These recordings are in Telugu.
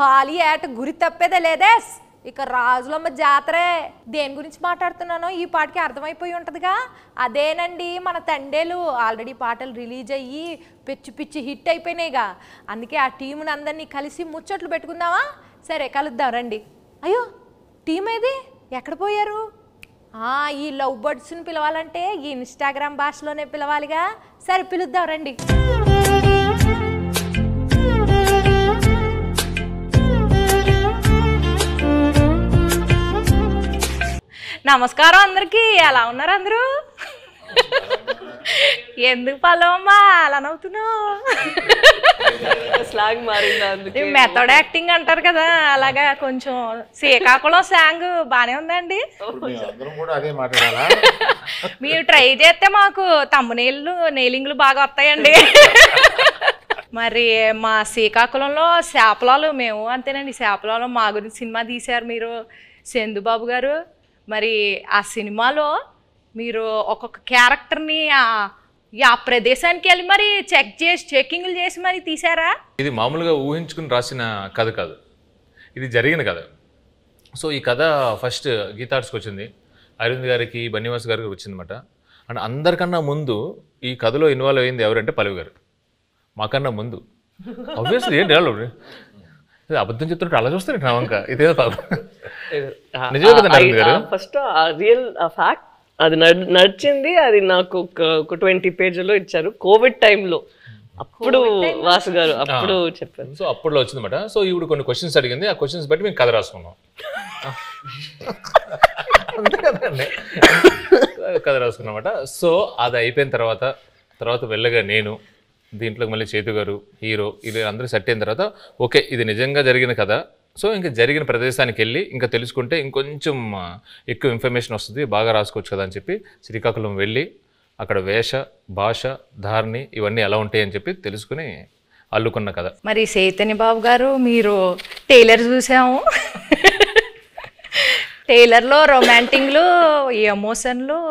ఖాళీ ఏట గురి తప్పేదే లేదే. ఇక రాజులమ్మ జాతరే. దేని గురించి మాట్లాడుతున్నానో ఈ పాటకి అర్థమైపోయి ఉంటుందిగా. అదేనండి మన తండేలు. ఆల్రెడీ పాటలు రిలీజ్ అయ్యి పిచ్చి పిచ్చి హిట్ అయిపోయినాయిగా. అందుకే ఆ టీముని అందరినీ కలిసి ముచ్చట్లు పెట్టుకుందామా? సరే కలుద్దాం రండి. అయ్యో టీం ఏది, ఎక్కడ పోయారు? ఈ లవ్ బర్డ్స్ని పిలవాలంటే ఈ ఇన్స్టాగ్రామ్ భాషలోనే పిలవాలిగా. సరే పిలుద్దాం రండి. నమస్కారం అందరికీ. ఎలా ఉన్నారు అందరూ? ఎందుకు పల్లవమ్మా అలా నవ్వుతున్నావు? స్లాంగ్ మారిందా? మెథడ్ యాక్టింగ్ అంటారు కదా, అలాగా కొంచెం శ్రీకాకుళం స్లాంగ్ బానే ఉందండి. మీరు ట్రై చేస్తే మాకు తమ్మునీళ్ళు నెయిలింగ్లు బాగా వస్తాయండి. మరి మా శ్రీకాకుళంలో చేపలాలు మేము అంతేనండి. చేపలాలు మా గురించి సినిమా తీశారు మీరు, చందుబాబు గారు. మరి ఆ సినిమాలో మీరు ఒక్కొక్క క్యారెక్టర్ని ఆ ప్రదేశానికి వెళ్ళి మరి చెక్కింగ్లు చేసి మరి తీసారా? ఇది మామూలుగా ఊహించుకుని రాసిన కథ కాదు, ఇది జరిగిన కథ. సో ఈ కథ ఫస్ట్ గీతార్ట్స్కి వచ్చింది, అరవింద్ గారికి, బన్నివాస్ గారికి వచ్చిందన్నమాట. అండ్ అందరికన్నా ముందు ఈ కథలో ఇన్వాల్వ్ అయింది ఎవరంటే పల్లవి గారు. మాకన్నా ముందు ఆబ్వియస్లీ ఏంటి అబద్ధం చెప్తుంటే అలా చూస్తారు నా వంక. ఇదేదో నిజమే కదండి అరవింద్ గారు. ఫస్ట్ రియల్ ఫ్యాక్ట్ అది నడిచింది. అది నాకు ఒక 20 పేజీలో ఇచ్చారు కోవిడ్ టైంలో. అప్పుడు వాసు గారు అప్పుడు చెప్పారు. సో అప్పుడులో వచ్చిందన్నమాట. సో ఈవిడ కొన్ని క్వశ్చన్స్ అడిగింది, ఆ క్వశ్చన్స్ బట్టి మేము కథ రాసుకున్నాం. అంతే కదండి, కథ రాసుకున్నమాట. సో అది అయిపోయిన తర్వాత వెళ్ళగా నేను దీంట్లో మళ్ళీ చేతు గారు హీరో, ఇది అందరూ సెట్ అయిన తర్వాత ఓకే ఇది నిజంగా జరిగిన కథ. సో ఇంకా జరిగిన ప్రదేశానికి వెళ్ళి ఇంకా తెలుసుకుంటే ఇంకొంచెం ఎక్కువ ఇన్ఫర్మేషన్ వస్తుంది, బాగా రాసుకోవచ్చు కదా అని చెప్పి శ్రీకాకుళం వెళ్ళి అక్కడ వేష, భాష, ధారణి ఇవన్నీ ఎలా ఉంటాయి అని చెప్పి తెలుసుకుని అల్లుకున్న కథ. మరి చైతన్య బాబు గారు మీరు టైలర్ చూసాము. టైలర్లో రొమాంటిక్లు, ఎమోషన్లు,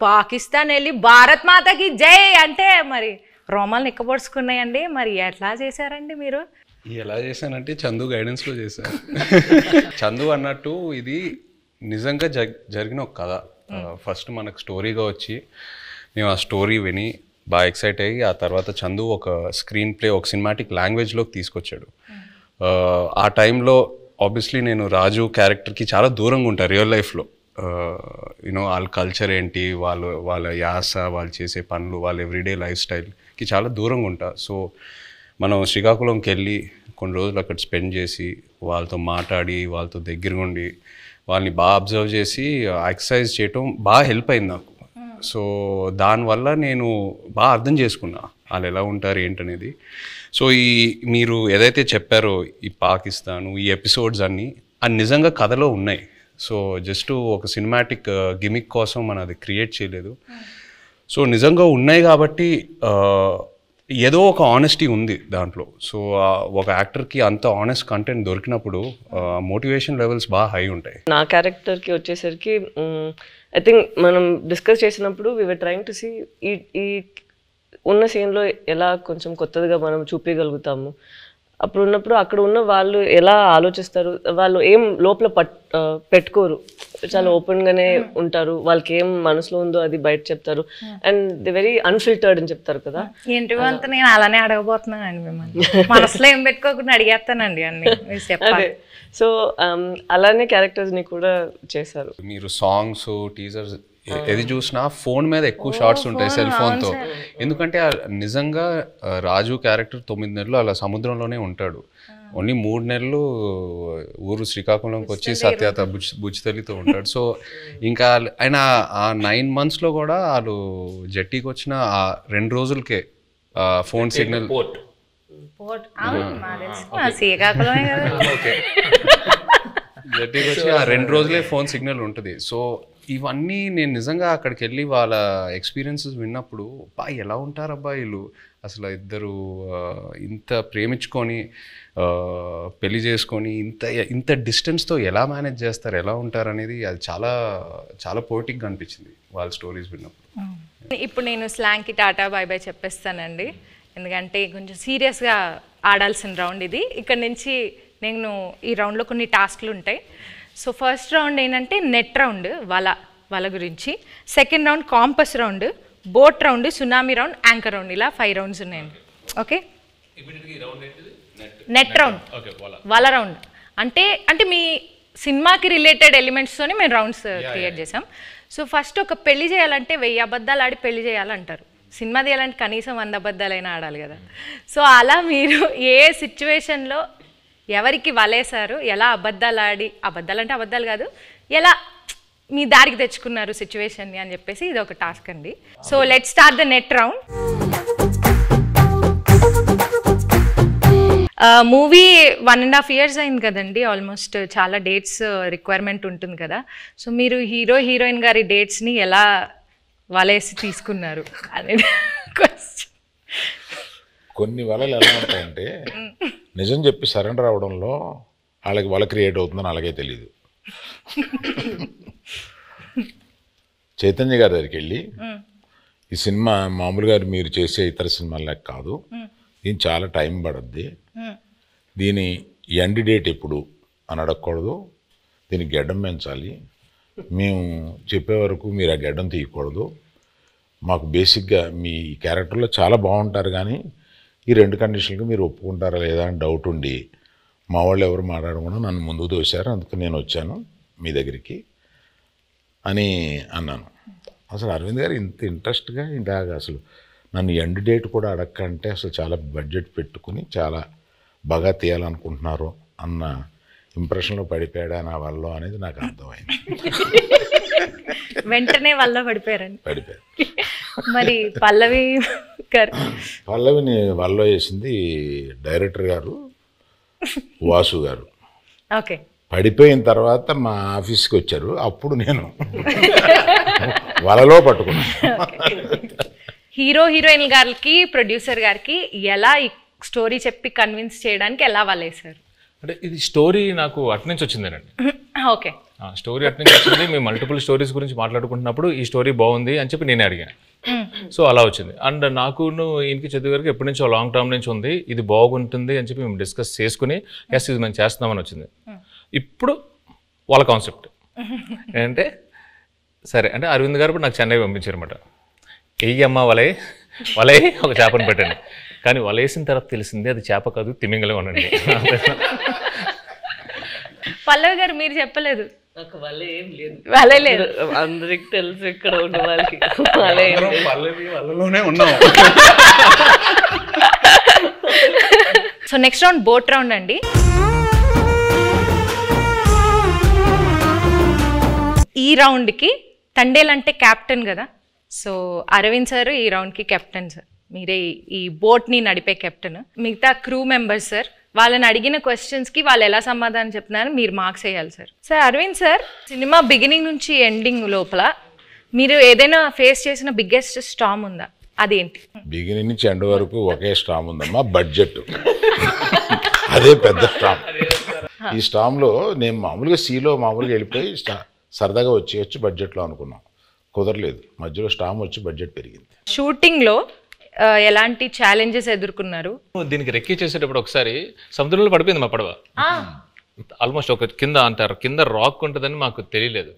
పాకిస్తాన్ వెళ్ళి భారత్ మాతకి జై అంటే మరి రోమాలు నిక్కబడుచుకున్నాయండి. మరి ఎట్లా చేశారండి మీరు? ఎలా చేశానంటే చందు గైడెన్స్లో చేశాను. చందు అన్నట్టు ఇది నిజంగా జరిగిన ఒక కథ. ఫస్ట్ మనకు స్టోరీగా వచ్చి మేము ఆ స్టోరీ విని బాగా ఎక్సైట్ అయ్యి ఆ తర్వాత చందు ఒక స్క్రీన్ ప్లే, ఒక సినిమాటిక్ లాంగ్వేజ్లోకి తీసుకొచ్చాడు. ఆ టైంలో ఆబ్వియస్లీ నేను రాజు క్యారెక్టర్కి చాలా దూరంగా ఉంటాను రియల్ లైఫ్లో. యూనో వాళ్ళ కల్చర్ ఏంటి, వాళ్ళ యాస, వాళ్ళు చేసే పనులు, వాళ్ళ ఎవ్రీడే లైఫ్ స్టైల్కి చాలా దూరంగా ఉంటా. సో మనం శ్రీకాకుళంకి వెళ్ళి కొన్ని రోజులు అక్కడ స్పెండ్ చేసి వాళ్ళతో మాట్లాడి వాళ్ళతో దగ్గరగా ఉండి వాళ్ళని బాగా అబ్జర్వ్ చేసి ఎక్సర్సైజ్ చేయటం బాగా హెల్ప్ అయింది నాకు. సో దానివల్ల నేను బాగా అర్థం చేసుకున్నా వాళ్ళు ఎలా ఉంటారు ఏంటనేది. సో మీరు ఏదైతే చెప్పారో ఈ పాకిస్తాను, ఈ ఎపిసోడ్స్ అన్నీ అది నిజంగా కథలో ఉన్నాయి. సో జస్ట్ ఒక సినిమాటిక్ గిమిక్ కోసం మనం అది క్రియేట్ చేయలేదు. సో నిజంగా ఉన్నాయి కాబట్టి ఏదో ఒక ఆనెస్టీ ఉంది దాంట్లో. సో ఒక యాక్టర్కి అంత ఆనెస్ట్ కంటెంట్ దొరికినప్పుడు మోటివేషన్ లెవెల్స్ బాగా హై ఉంటాయి. నా క్యారెక్టర్కి వచ్చేసరికి ఐ థింక్ మనం డిస్కస్ చేసినప్పుడు we were trying to see ఈ ఉన్న సీన్లో ఎలా కొంచెం కొత్తగా మనం చూపించగలుగుతాము. అప్పుడు ఉన్నప్పుడు అక్కడ ఉన్న వాళ్ళు ఎలా ఆలోచిస్తారు, వాళ్ళు ఏం లోపల పెట్టుకోరు, చాలా ఓపెన్గానే ఉంటారు. వాళ్ళకి ఏం మనసులో ఉందో అది బయట చెప్తారు. అండ్ ది వెరీ అన్ఫిల్టర్డ్ అని చెప్తారు కదా. ఏంటి అంతా నేను అలానే అడగబోతున్నానండి మిమ్మల్ని. మనసులో ఏం పెట్టుకోకుండా అడిగేస్తానండి అన్ని. అదే సో అలానే క్యారెక్టర్స్ని కూడా చేశారు. మీరు సాంగ్స్, టీజర్స్ ఏది చూసినా ఫోన్ మీద ఎక్కువ షార్ట్స్ ఉంటాయి, సెల్ ఫోన్తో. ఎందుకంటే నిజంగా రాజు క్యారెక్టర్ 9 నెలలు అలా సముద్రంలోనే ఉంటాడు. ఓన్లీ 3 నెలలు ఊరు శ్రీకాకుళంకి వచ్చి సత్యత బుజ్జితల్లితో ఉంటాడు. సో ఇంకా ఆయన ఆ 9 monthsలో కూడా వాళ్ళు జట్టీకి వచ్చిన ఆ 2 రోజులకే ఫోన్ సిగ్నల్ జట్టీకి వచ్చి ఆ 2 రోజులే ఫోన్ సిగ్నల్ ఉంటుంది. సో ఇవన్నీ నేను నిజంగా అక్కడికి వెళ్ళి వాళ్ళ ఎక్స్పీరియన్సెస్ విన్నప్పుడు ఎలా ఉంటారు వీళ్ళు, అసలు ఇద్దరు ఇంత ప్రేమించుకొని పెళ్లి చేసుకొని ఇంత డిస్టెన్స్తో ఎలా మేనేజ్ చేస్తారు, ఎలా ఉంటారు అనేది అది చాలా చాలా పోయిటిక్గా అనిపించింది వాళ్ళ స్టోరీస్ విన్నప్పుడు. ఇప్పుడు నేను స్లాంగ్కి టాటా బాయ్ బాయ్ చెప్పేస్తానండి, ఎందుకంటే కొంచెం సీరియస్గా ఆడాల్సిన రౌండ్ ఇది. ఇక్కడ నుంచి నేను ఈ రౌండ్లో కొన్ని టాస్క్లు ఉంటాయి. సో ఫస్ట్ రౌండ్ ఏంటంటే నెట్ రౌండ్, వల గురించి. Second round campus round, boat round, tsunami round, anchor round, ఇలా 5 రౌండ్స్ ఉన్నాయండి. ఓకే, నెట్ రౌండ్, వల రౌండ్ అంటే మీ సినిమాకి రిలేటెడ్ ఎలిమెంట్స్తోని మేము రౌండ్స్ క్రియేట్ చేసాం. సో ఫస్ట్ ఒక పెళ్లి చేయాలంటే 1000 అబద్ధాలు ఆడి పెళ్లి చేయాలంటారు. సినిమా తీయాలంటే కనీసం 100 అబద్ధాలైనా ఆడాలి కదా. సో అలా మీరు ఏ సిచ్యువేషన్లో ఎవరికి వలేశారు, ఎలా అబద్ధాలు ఆడి, అబద్ధాలు అంటే అబద్ధాలు కాదు, ఎలా మీ దారికి తెచ్చుకున్నారు సిచ్యువేషన్ని అని చెప్పేసి ఇది ఒక టాస్క్ అండి. So let start the net round. Movie 1.5 years అయింది కదండి, ఆల్మోస్ట్ చాలా డేట్స్ రిక్వైర్మెంట్ ఉంటుంది కదా. సో మీరు హీరోయిన్ గారి డేట్స్ని ఎలా వలేసి తీసుకున్నారు అనేది క్వశ్చన్. కొన్ని వలలు ఎలా ఉంటాయంటే నిజం చెప్పి సరెండర్ అవడంలో వాళ్ళకి వల క్రియేట్ అవుతుందని అలాగే తెలియదు. చైతన్య గారి దగ్గరికి వెళ్ళి ఈ సినిమా మామూలుగా మీరు చేసే ఇతర సినిమాలకు కాదు, దీని చాలా టైం పడుద్ది, దీని ఎండ్ డేట్ ఎప్పుడు అని అడగకూడదు, దీనికి గెడ్డం పెంచాలి, మేము చెప్పే వరకు మీరు ఆ గెడ్డం తీయకూడదు, మాకు బేసిక్గా మీ క్యారెక్టర్లో చాలా బాగుంటారు కానీ ఈ 2 కండిషన్లకు మీరు ఒప్పుకుంటారా లేదా అని డౌట్ ఉండి మా వాళ్ళు ఎవరు మాట్లాడకుండా నన్ను ముందుకు తోశారు, అందుకు నేను వచ్చాను మీ దగ్గరికి అని అన్నాను. అసలు అరవింద్ గారు ఇంత ఇంట్రెస్ట్గా ఇలాగ అసలు నన్ను ఎండ్ డేట్ కూడా అడగకంటే అసలు చాలా బడ్జెట్ పెట్టుకుని చాలా బాగా తీయాలనుకుంటున్నారు అన్న ఇంప్రెషన్లో పడిపోయాడా నా వల్ల అనేది నాకు అర్థమైంది. వెంటనే వల్ల పడిపోయారండి. పడిపోయారు. మరి పల్లవిని వల్ల వేసింది డైరెక్టర్ గారు వాసు గారు. ఓకే, పడిపోయిన తర్వాత మా ఆఫీస్కి వచ్చారు, అప్పుడు నేను వలలో పట్టుకున్నాను. హీరోయిన్ గారికి ప్రొడ్యూసర్ గారికి ఎలా ఈ స్టోరీ చెప్పి కన్విన్స్ చేయడానికి ఎలా వలేసారు? అంటే ఇది స్టోరీ నాకు అటు నుంచి వచ్చిందేనండి. ఓకే, స్టోరీ అటు నుంచి వచ్చింది. మేము మల్టిపుల్ స్టోరీస్ గురించి మాట్లాడుకుంటున్నప్పుడు ఈ స్టోరీ బాగుంది అని చెప్పి నేనే అడిగాను. సో అలా వచ్చింది. అండ్ నాకు ఈయనకి చదువు గారికి ఎప్పటి నుంచో లాంగ్ టర్మ్ నుంచి ఉంది, ఇది బాగుంటుంది అని చెప్పి మేము డిస్కస్ చేసుకుని ఎస్ ఇది మేము చేస్తున్నామని వచ్చింది. ఇప్పుడు వాళ్ళ కాన్సెప్ట్ ఏంటంటే సరే అంటే అరవింద్ గారు ఇప్పుడు నాకు చెన్నై పంపించారన్నమాట. వెయ్యమ్మ వలే ఒక చేపను పెట్టండి, కానీ వలేసిన తర్వాత తెలిసింది అది చేప కాదు తిమింగలం అనండి. పల్లవి గారు మీరు చెప్పలేదు. నాకు వలే ఏం లేదు, వలే లేదు, అందరికి తెలుసు ఇక్కడ ఉన్న వాళ్ళకి వలే ఏం లేదు. వాళ్ళలోనే ఉన్నాం. So next round boat round అండి. ఈ రౌండ్కి తండేల్ అంటే క్యాప్టెన్ కదా, సో అరవింద్ సార్ ఈ రౌండ్కి కెప్టెన్ సార్, మీరే ఈ బోట్ని నడిపే కెప్టెన్. మిగతా క్రూ మెంబర్స్ సార్, వాళ్ళని అడిగిన క్వశ్చన్స్కి వాళ్ళు ఎలా సమాధానం చెప్తున్నారు మీరు మార్క్స్ వేయాలి sir. Sir Arvind sir, cinema beginning నుంచి ఎండింగ్ లోపల మీరు ఏదైనా ఫేస్ చేసిన బిగ్గెస్ట్ స్టామ్ ఉందా, అదేంటి? బిగినింగ్ నుంచి ఎండ్ వరకు ఒకే స్టామ్ ఉందమ్మా, బడ్జెట్. అదే పెద్ద స్టామ్. ఈ స్టామ్లో నేను మామూలుగా మామూలుగా వెళ్ళిపోయి సరదాగా వచ్చి బడ్జెట్లో అనుకున్నాం, కుదరలేదు. మధ్యలో స్టామ్ వచ్చి బడ్జెట్ పెరిగింది. షూటింగ్లో ఎలాంటి ఛాలెంజెస్ ఎదుర్కొన్నారు? దీనికి రెక్కి చేసేటప్పుడు ఒకసారి సముద్రంలో పడిపోయింది మా పడవ. ఆల్మోస్ట్ ఒక కింద అంటారు కింద రాక్ ఉంటుందని మాకు తెలియలేదు.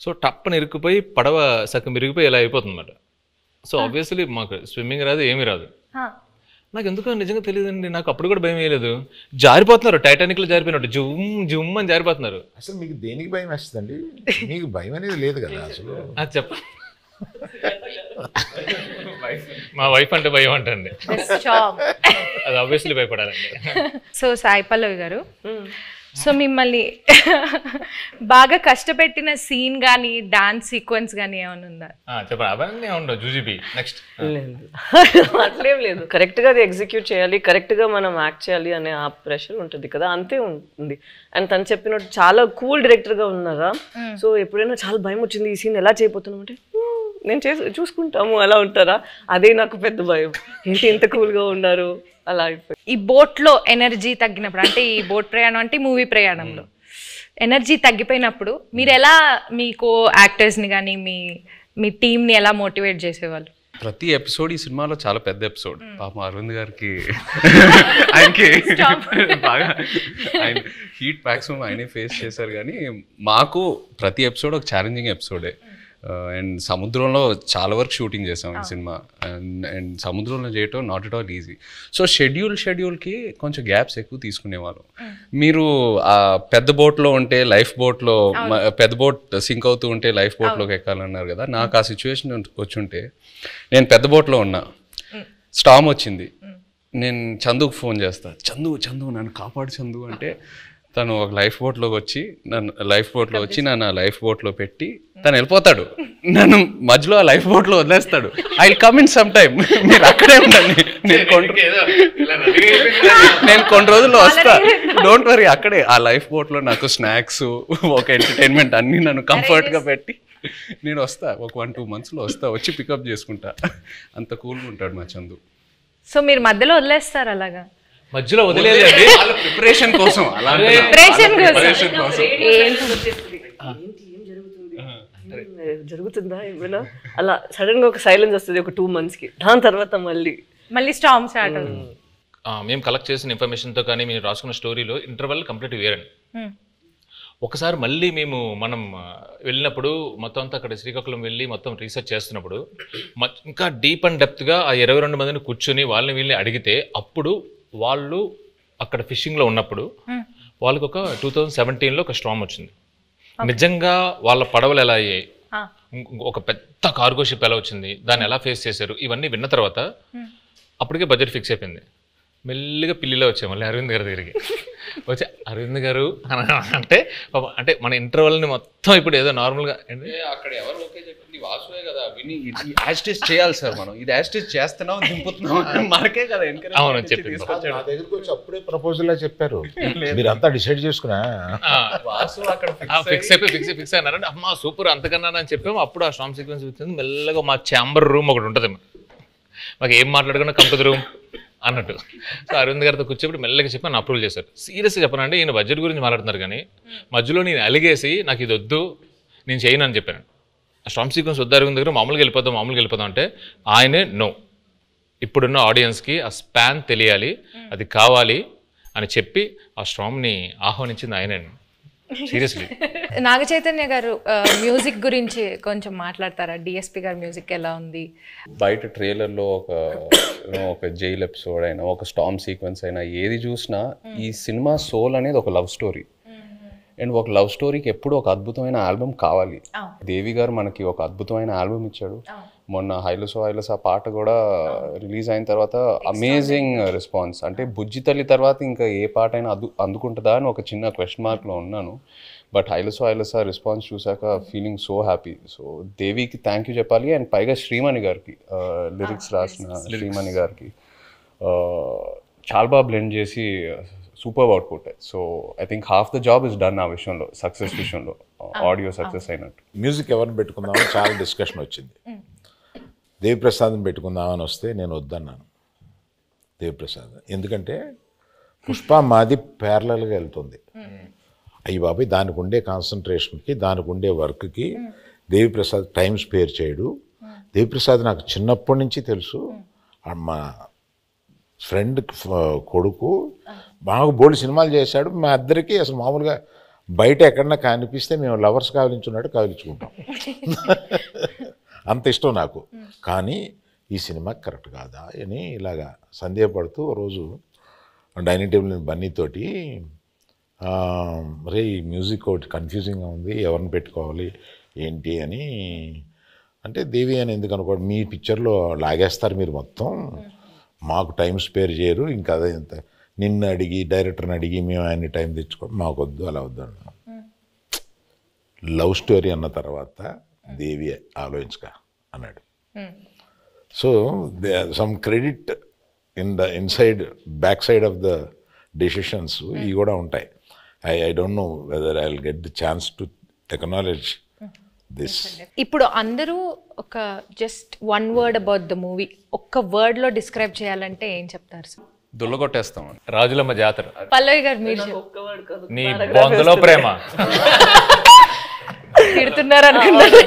సో టప్పని ఇరుక్కుపోయి పడవ సగం ఇరిగిపోయి ఇలా అయిపోతుంది అన్నమాట. సో ఆబ్వియస్లీ మాకు స్విమ్మింగ్ రాదు, ఏమీ రాదు. నాకు ఎందుకో నిజంగా తెలియదండి, నాకు అప్పుడు కూడా భయం వేయలేదు. జారిపోతున్నారు, టైటానిక్లో జారిపోయినట్టు జుమ్ అని జారిపోతున్నారు. అసలు మీకు దేనికి భయం వేస్తుందండి? మీకు భయం అనేది లేదు కదా అసలు. అది చెప్ప మా వైఫ్ అంటే భయం అంటండి, అది ఆబ్వియస్లీ భయపడాలండి. సో సాయి పల్లవి గారు, సో మిమ్మల్ని బాగా కష్టపెట్టిన సీన్ కానీ డాన్స్ సీక్వెన్స్ కానీ ఏమైనా ఉందా? చెప్పండి. అవన్నీ ఉండవు జూజీబీ. నెక్స్ట్ అట్లేం లేదు, కరెక్ట్గా అది ఎగ్జిక్యూట్ చేయాలి, కరెక్ట్గా మనం యాక్ట్ చేయాలి అనే ఆ ప్రెషర్ ఉంటుంది కదా, అంతే ఉంటుంది. అండ్ తను చెప్పినట్టు చాలా కూల్ డైరెక్టర్గా ఉన్నారా. సో ఎప్పుడైనా చాలా భయం వచ్చింది ఈ సీన్ ఎలా చేయబోతున్నాం అంటే నేను చూసుకుంటాము అలా ఉంటారా, అదే నాకు పెద్ద భయం. ఏంటి ఇంత కూల్గా ఉన్నారు అలా అయిపోయి. ఈ బోట్లో ఎనర్జీ తగ్గినప్పుడు, అంటే ఈ బోట్ ప్రయాణం అంటే మూవీ ప్రయాణంలో ఎనర్జీ తగ్గిపోయినప్పుడు మీరు ఎలా మీ కో యాక్టర్స్ని కానీ మీ టీంని ఎలా మోటివేట్ చేసేవాళ్ళు? ప్రతి ఎపిసోడ్ ఈ సినిమాలో చాలా పెద్ద ఎపిసోడ్. పాపం అరవింద్ గారికి ఆయనకి బాగా ఆయన హీట్ మ్యాక్సిమం ఆయనే ఫేస్ చేశారు. కానీ మాకు ప్రతి ఎపిసోడ్ ఒక ఛాలెంజింగ్ ఎపిసోడే. అండ్ సముద్రంలో చాలా వరకు షూటింగ్ చేసాం ఈ సినిమా. అండ్ సముద్రంలో చేయటం not at all easy. So షెడ్యూల్కి కొంచెం గ్యాప్స్ ఎక్కువ తీసుకునేవాళ్ళం. మీరు ఆ పెద్ద బోట్లో ఉంటే లైఫ్ బోట్లో, పెద్ద బోట్ సింక్ అవుతూ ఉంటే లైఫ్ బోట్లోకి ఎక్కాలన్నారు కదా. నాకు ఆ సిచ్యువేషన్ వచ్చుంటే, నేను పెద్ద బోట్లో ఉన్నా, స్టామ్ వచ్చింది, నేను చందుకు ఫోన్ చేస్తా, చందు నన్ను కాపాడు చందు అంటే, తను ఒక లైఫ్ బోట్లోకి వచ్చి నన్ను లైఫ్ బోట్లో పెట్టి తను వెళ్ళిపోతాడు. నన్ను మధ్యలో ఆ లైఫ్ బోట్లో వదిలేస్తాడు. I will come in some time, మీరు అక్కడే ఉండండి, నేను కొన్ని రోజుల్లో వస్తా, డోంట్ వరీ. అక్కడే ఆ లైఫ్ బోట్లో నాకు స్నాక్స్, ఒక ఎంటర్టైన్మెంట్ అన్నీ నన్ను కంఫర్ట్గా పెట్టి నేను వస్తా. ఒక 1-2 monthsలో వస్తా, వచ్చి పికప్ చేసుకుంటా. అంత కూల్గా ఉంటాడు మా చందు. సో మీరు మధ్యలో వదిలేస్తారు అలాగా? మధ్యలో వదిలేదండి, ప్రిపరేషన్ కోసం. జరుగుతుందా ఏమైనా అలా సడన్ గా ఒక సైలెన్స్ వస్తుంది ఒక 2 monthsకి. దాని తర్వాత మళ్ళీ స్టార్మ్ స్టార్ట్. మేము కలెక్ట్ చేసిన ఇన్ఫర్మేషన్తో కానీ మీరు రాసుకున్న స్టోరీలో ఇంటర్వల్ కంప్లీట్ వేరండి. ఒకసారి మళ్ళీ మనం వెళ్ళినప్పుడు మొత్తం అంతా అక్కడ శ్రీకాకుళం వెళ్ళి మొత్తం రీసెర్చ్ చేస్తున్నప్పుడు ఇంకా డీప్ అండ్ డెప్త్గా ఆ 22 మందిని కూర్చొని వాళ్ళని వీళ్ళని అడిగితే, అప్పుడు వాళ్ళు అక్కడ ఫిషింగ్లో ఉన్నప్పుడు వాళ్ళకి ఒక 2017లో ఒక స్టార్మ్ వచ్చింది. నిజంగా వాళ్ళ పడవలు ఎలా అయ్యాయి, ఒక పెద్ద కార్గో షిప్ ఎలా వచ్చింది, దాన్ని ఎలా ఫేస్ చేశారు, ఇవన్నీ విన్న తర్వాత అప్పటికే బడ్జెట్ ఫిక్స్ అయిపోయింది. మెల్లిగా పిల్లిలో వచ్చాయి మళ్ళీ అరవింద్ గారి దగ్గరికి వచ్చి, అరవింద్ గారు అంటే మన ఇంటర్వల్ని మొత్తం ఇప్పుడు ఏదో నార్మల్గా అక్కడ ఎవరు ఓకే చెప్పింది వాసువే కదా, విని యాస్టేజ్ చేయాలి సార్, మనం ఇది యాస్టేజ్ చేస్తున్నాం దింపుతున్నాం మనకే కదా. అవును చెప్పి నా దగ్గరికి వచ్చి అప్పుడే ప్రపోజల్ చెప్పారు, మీరంతా డిసైడ్ చేసుకున్నా వాసు అక్కడ ఫిక్స్ అయినారంటే అమ్మా సూపర్ అంతకన్నా అని చెప్పాము. అప్పుడు ఆ స్టార్మ్ సీక్వెన్స్ వచ్చింది. మెల్లగా మా ఛాంబర్ రూమ్ ఒకటి ఉంటుంది, మాకు ఏం మాట్లాడుకున్నా కంపెనీ రూమ్ అన్నట్టు. సో అరవింద్ గారితో కూర్చోబెట్టి మెల్లగా చెప్పి నన్ను అప్రూవల్ చేశారు. సీరియస్గా చెప్పనంటే ఈయన బడ్జెట్ గురించి మాట్లాడుతున్నారు కానీ మధ్యలో నేను అలిగేసి నాకు ఇది వద్దు నేను చేయను అని చెప్పాను. ఆ స్టార్మ్ సీక్వెన్స్ వద్దు అరవింద్ దగ్గర, మామూలుగా వెళ్ళిపోతాం అంటే ఆయనే నో, ఇప్పుడున్న ఆడియన్స్కి ఆ స్పాన్ తెలియాలి, అది కావాలి అని చెప్పి ఆ స్టార్మ్ని ఆహ్వానించింది ఆయనే. సీరియస్లీ. నాగ చైతన్య గారు మ్యూజిక్ గురించి కొంచెం మాట్లాడతారా? డిఎస్పి గారి మ్యూజిక్ ఎలా ఉంది? బయట ట్రైలర్లో ఒక జైల్ ఎపిసోడ్ అయినా, ఒక స్టార్మ్ సీక్వెన్స్ అయినా, ఏది చూసినా ఈ సినిమా సోల్ అనేది ఒక లవ్ స్టోరీ. అండ్ ఒక లవ్ స్టోరీకి ఎప్పుడు ఒక అద్భుతమైన ఆల్బమ్ కావాలి. దేవి గారు మనకి ఒక అద్భుతమైన ఆల్బమ్ ఇచ్చాడు. మొన్న హైలసో పాట కూడా రిలీజ్ అయిన తర్వాత అమేజింగ్ రెస్పాన్స్. అంటే బుజ్జి తల్లి తర్వాత ఇంకా ఏ పాట అయినా అందుకుంటుందా అని ఒక చిన్న క్వశ్చన్ మార్క్లో ఉన్నాను. బట్ హైలసో రెస్పాన్స్ చూసాక ఫీలింగ్ సో హ్యాపీ. సో దేవికి థ్యాంక్ యూ చెప్పాలి. అండ్ పైగా శ్రీమణి గారికి, లిరిక్స్ రాసిన శ్రీమణి గారికి చాలా బాగా బ్లెండ్ చేసి super output. So I think half the job is done ఆ విషయంలో, సక్సెస్ విషయంలో, ఆడియో సక్సెస్ అయినట్టు. మ్యూజిక్ ఎవరిని పెట్టుకుందామని చాలా డిస్కషన్ వచ్చింది. దేవిప్రసాద్ని పెట్టుకుందామని వస్తే నేను వద్దన్నాను దేవిప్రసాద్. ఎందుకంటే పుష్ప మాది ప్యారలల్గా వెళ్తుంది. అయ్యి బాబాయ్ దానికి ఉండే కాన్సన్ట్రేషన్కి, దానికి ఉండే వర్క్కి దేవిప్రసాద్ టైం స్పేర్ చేయడు. దేవిప్రసాద్ నాకు చిన్నప్పటి నుంచి తెలుసు. మా ఫ్రెండ్ కొడుకు బాగా బోల్డ్ సినిమాలు చేశాడు. మా ఇద్దరికి అసలు మామూలుగా బయట ఎక్కడన్నా కనిపిస్తే మేము లవర్స్ కావలించున్నట్టు కావలించుకుంటాం. అంత ఇష్టం నాకు. కానీ ఈ సినిమా కరెక్ట్ కాదా అని ఇలాగా సందేహపడుతూ రోజు డైనింగ్ టేబుల్ బన్నీతోటి రే ఈ మ్యూజిక్ ఒకటి కన్ఫ్యూజింగ్గా ఉంది, ఎవరిని పెట్టుకోవాలి ఏంటి అని అంటే, దేవి అని ఎందుకు అనుకోండి, మీ పిక్చర్లో లాగేస్తారు మీరు మొత్తం, మాకు టైం స్పేర్ చేయరు, ఇంకా అదే ఇంత నిన్ను అడిగి డైరెక్టర్ని అడిగి మేము ఆయన్ని టైం తెచ్చుకోండి, మాకు వద్దు, అలా వద్దు అన్నాం. లవ్ స్టోరీ అన్న తర్వాత దేవి ఆలోచించక అన్నాడు. So some credit inside back side of the decisions ఇవి కూడా ఉంటాయి. I don't know whether I will get the chance to acknowledge this. ఇప్పుడు అందరూ ఒక just 1 word about the movie, ఒక్క వర్డ్లో డిస్క్రైబ్ చేయాలంటే ఏం చెప్తారు సార్? దుల్లగొట్టేస్తాం. రాజులమ్మ జాతర. పల్లవి గారు మీరు నీ బొందలో ప్రేమ. తిడుతున్నారు అనుకున్నాను.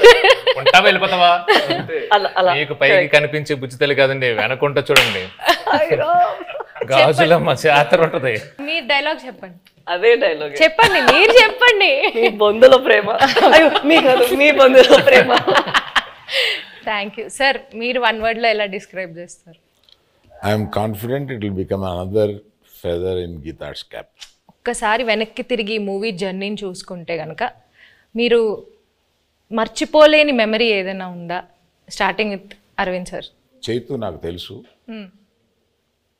ఉంటావా వెళ్ళిపోతావా? అలా మీకు పైకి కనిపించే బుజ్జితల్లి కాదండి, వెనకుంట చూడండి గాజులమ్మ జాతర ఉంటది. మీరు డైలాగ్ చెప్పండి. అదే డైలాగ్ చెప్పండి, మీరు చెప్పండి. మీ బొందుల ప్రేమ. అయ్యో మీ కాదు, మీ బొందుల ప్రేమ. Thank you sir. మీరు 1 word లో ఎలా డిస్క్రైబ్ చేస్తారు? I'm confident it will become another feather in Geetha Arts cap. ఒక్కసారి వెనక్కి తిరిగి మూవీ జర్నీని చూసుకుంటే కనుక మీరు మర్చిపోలేని మెమరీ ఏదైనా ఉందా? Starting with Arvind sir. Chaitu నాకు తెలుసు,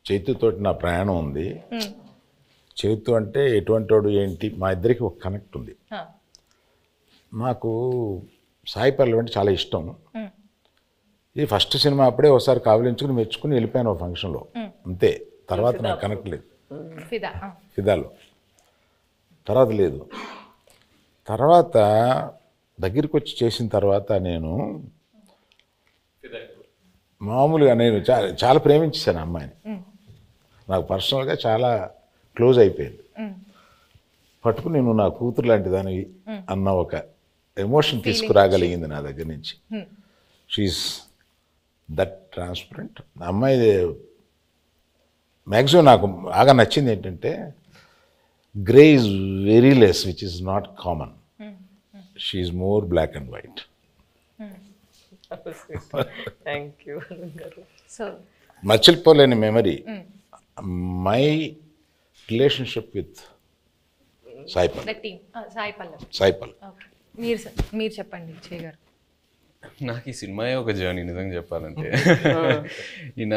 చైతుతోటి నా ప్రయాణం ఉంది. చైతు అంటే ఎటువంటి వాడు ఏంటి, మా ఇద్దరికి ఒక కనెక్ట్ ఉంది. మాకు సాయి పల్లవి అంటే చాలా ఇష్టం. ఇది ఫస్ట్ సినిమా అప్పుడే ఒకసారి కావలించుకుని మెచ్చుకుని వెళ్ళిపోయాను ఒక ఫంక్షన్లో, అంతే. తర్వాత నాకు కనెక్ట్ లేదు. ఫిదాలో తర్వాత లేదు. తర్వాత దగ్గరికి వచ్చి చేసిన తర్వాత నేను మామూలుగా నేను చాలా ప్రేమించేశాను అమ్మాయిని. నాకు పర్సనల్గా చాలా క్లోజ్ అయిపోయింది. పట్టుకుని నేను నా కూతురు లాంటిదని అన్న ఒక ఎమోషన్ తీసుకురాగలిగింది నా దగ్గర నుంచి. She's that transparent. అమ్మాయి మ్యాక్సిమం నాకు బాగా నచ్చింది ఏంటంటే grey is very less, which is not common. She is more black and white. Thank you. So మర్చిపోలేని memory my relationship with Sai Pallavi. Sai Pallavi. మీరు చెప్పండి చేయ గారు. నాకు ఈ సినిమాయే ఒక జర్నీ నిజంగా చెప్పాలంటే. ఈయన